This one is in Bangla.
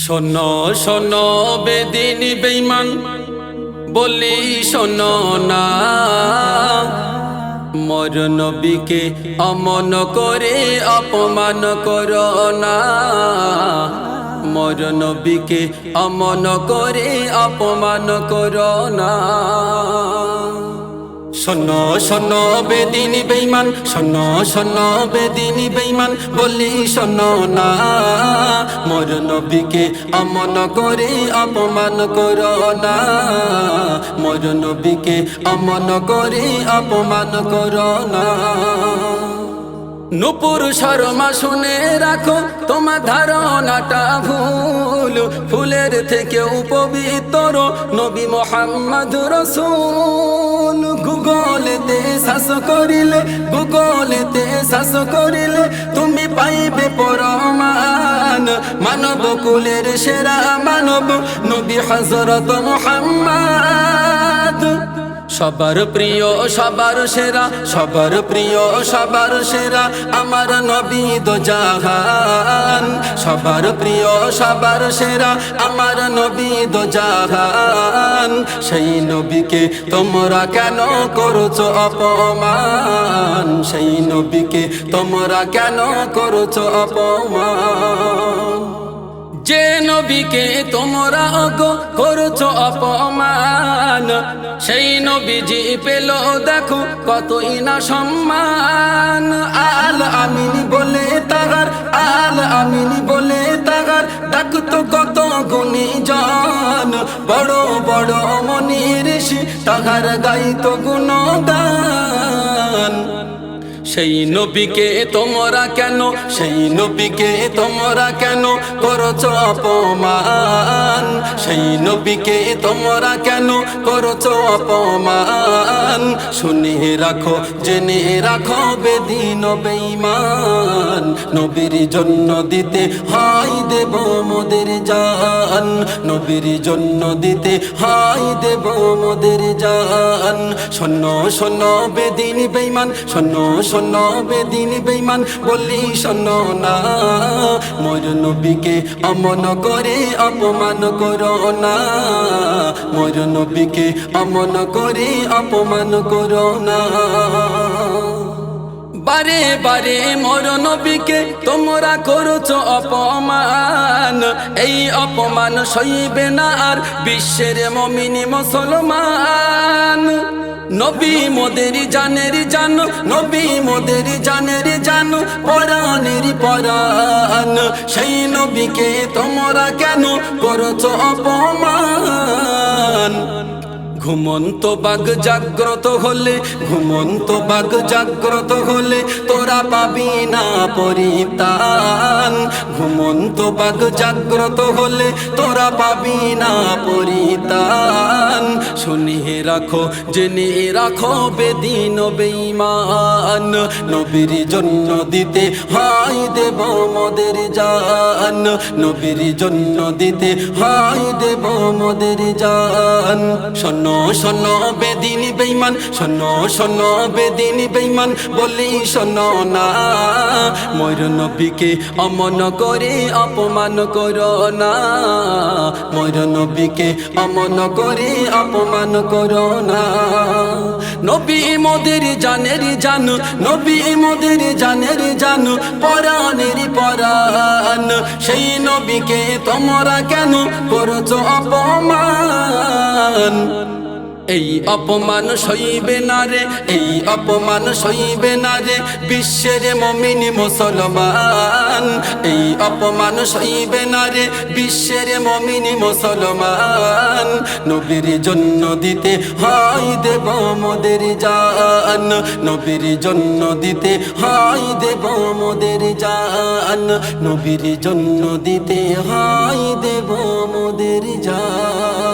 শোনো শোনো বেদিন বেঈমান বলি শোনো না, মোর নবীকে অমন করে অপমান করো না, মোর নবীকে অমন করে অপমান করো না। শোনো শোনো বেদিন বেঈমান, শোনো শোনো বেদিন বেঈমান বলি শোনো না, মোর নবীকে অমন করে অপমান করো না, মোর নবীকে অমন করে অপমান করো না। নূপুর শর্মা শুনে রাখো, তোমার ধারণাটা ভুল, ফুলের থেকেও পবিত্র নবী মুহাম্মদ রাসূল। গুগলেতে সার্চ করিলে, গুগলেতে সার্চ করিলে তুমি পাইবে প্রমাণ, মানব কুলের সেরা মানব নবী হযরত মুহাম্মদ। সবার প্রিয় সবার সেরা, সবার প্রিয় সবার সেরা আমার নবী দো জাহান, সবার প্রিয় সবার সেরা আমার নবী দো জাহান। সেই নবীকে তোমরা কেন করছো অপমান, সেই নবীকে তোমরা কেন করছো অপমান। যে নবীকে তোমরা অগো করছো অপমান, সেই নবীজি পেল দেখো কতই না সম্মান। আল আমিন বলে তাহার, আল আমিন বলে তাহার ডাকতো কত গুণীজন, বড় বড় মনি ঋষি তাহার গাইতো গুণগান। সেই নবীকে তোমরা কেন, সেই নবীকে তোমরা কেন করছো অপমান, সেই নবীকে তোমরা কেন করছো অপমান। শুনে রাখো জেনে রাখো বেদিন বেঈমান, নবীর জন্য দিতে হয় দেব মোদের জান, নবীর জন্য দিতে হয় দেব মোদের জান। শোনো শোনো বেদিন বেঈমান, শোনো শোনো বেদিন বেঈমান বলি শোনো না, মোর নবীকে অমন করে অপমান করো না, মোর নবীকে অমন করে অপমান করো না। বারে বারে মোর নবীকে তোমরা করছো অপমান, এই অপমান সইবে না আর বিশ্বের মুমিন মুসলমান। নবী মোদের জানের জান, নবী মোদের জানের জান, পরাণের পরাণ। সেই নবীকে তোমরা কেন করছো অপমান। ঘুমন্ত বাঘ জাগ্রত হলে, ঘুমন্ত বাঘ জাগ্রত হলে তোরা পাবি না পরিত্রাণ, ঘুমন্ত বাঘ জাগ্রত হলে তোরা পাবি না পরিত্রাণ। শুনিয়ে রাখো জেনে রাখো বেদিন বেঈমান, নবীর জন্য দিতে হয় দেব মোদের জান, নবীর জন্য দিতে হয় দেব মোদের জান। শোনো শোনো বেদিন বেঈমান, শোনো শোনো বেদিন বেঈমান বলি শোনো না, মোর নবীকে অমন করে অপমান করো না, মোর নবীকে অমন করে অপমান করো না। নবী মোদের জানের জান, নবী মোদের জানের জান, পরাণের পরাণ। সেই নবীকে তোমরা কেন করছো অপমান। এই অপমান সইবে না রে, এই অপমান সইবে না রে বিশ্বের মুমিন মুসলমান, এই অপমান সইবে না রে বিশ্বের মুমিন মুসলমান। নবীর জন্য দিতে হয় দেব মোদের জান, নবীর জন্য দিতে হয় দেব মোদের জান, নবীর জন্য দিতে হয় দেব মোদের জান।